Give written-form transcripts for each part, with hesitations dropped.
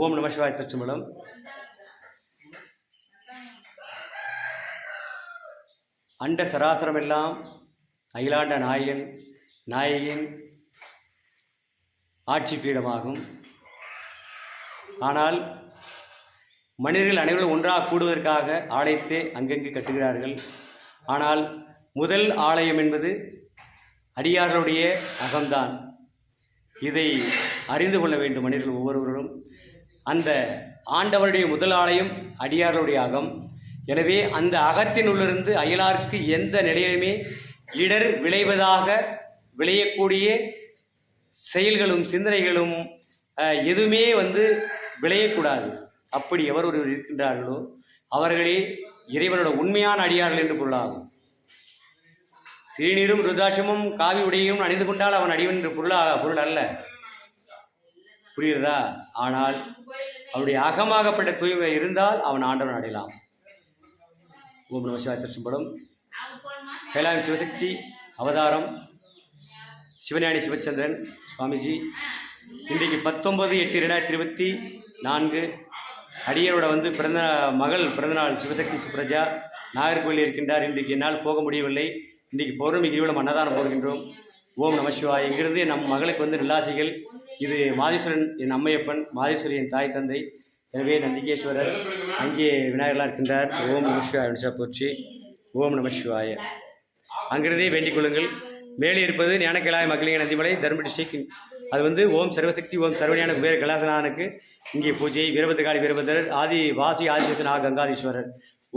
ஓம் நம சிவாய திருச்சிம்பலம். அண்ட சராசரமெல்லாம் அகிலாண்ட நாயகின் ஆட்சி பீடமாகும். ஆனால் மனிதர்கள் அனைவரும் ஒன்றாக கூடுவதற்காக ஆலயத்தை அங்கங்கு கட்டுகிறார்கள். ஆனால் முதல் ஆலயம் என்பது அடியார்களுடைய அகம்தான். இதை அறிந்து கொள்ள வேண்டும் மனிதர்கள் ஒவ்வொருவரும். அந்த ஆண்டவருடைய முதல் ஆலயம் அடியார்களுடைய அகம். எனவே அந்த அகத்தினுள்ளிருந்து அயலாருக்கு எந்த நிலையிலுமே இடர் விளைவதாக விளையக்கூடிய செயல்களும் சிந்தனைகளும் எதுவுமே விளையக்கூடாது. அப்படி எவர் ஒருவர் இருக்கின்றார்களோ அவர்களே இறைவனோட உண்மையான அடியார்கள் என்று பொருளாகும். திருநீரும் ருத்ராட்சமும் காவி உடையும் அணிந்து கொண்டால் அவன் அடிவன் என்று பொருள் அல்ல. புரிகிறதா? ஆனால் அவருடைய அகமாகப்பட்ட தூய்மை இருந்தால் அவன் ஆண்டவன் அடையலாம். ஓம் நம சிவாய திருச்சிம்பலம். கைலாயம் சிவசக்தி அவதாரம் சிவஞானி சிவச்சந்திரன் சுவாமிஜி இன்றைக்கு 19/8/2024 அடியரோட மகள் பிறந்தநாள் சிவசக்தி சுப்ரஜா நாகர்கோவில் இருக்கின்றார். இன்றைக்கு என்னால் போக முடியவில்லை. இன்றைக்கு பௌர்ணமி கிரிவலம் அன்னதானம் போடுகின்றோம். ஓம் நம சிவாய். இங்கிருந்து நம் மகளுக்கு நில்லாசிகள். இது மாதீஸ்வரன் என் அம்மையப்பன், மாதீஸ்வரி என் தாய் தந்தை. எனவே நந்திகேஸ்வரர் அங்கே விநாயகர்களாக இருக்கின்றார். ஓம் நம சிவாய நிஷா போற்றி. ஓம் நம சிவாய. அங்கிருந்தே வேண்டிக் கொள்ளுங்கள். மேலே இருப்பது ஞானக்கிழாய மக்களிக நந்திமலை தர்மபுரி டிஸ்ட்ரிக்ட். அது ஓம் சர்வசக்தி ஓம் சர்வஞான குபேர கைலாசநாதனுக்கு இங்கே பூஜை. வீரபத்ரகாளி வீரபத்ரர் ஆதிசேஷன் கங்காதீஸ்வரர்.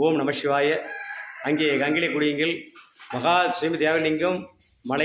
ஓம் நம சிவாய. அங்கே கங்கிலே குடியுங்கள். மகா ஸ்ரீமதி தேவலிங்கம் மலை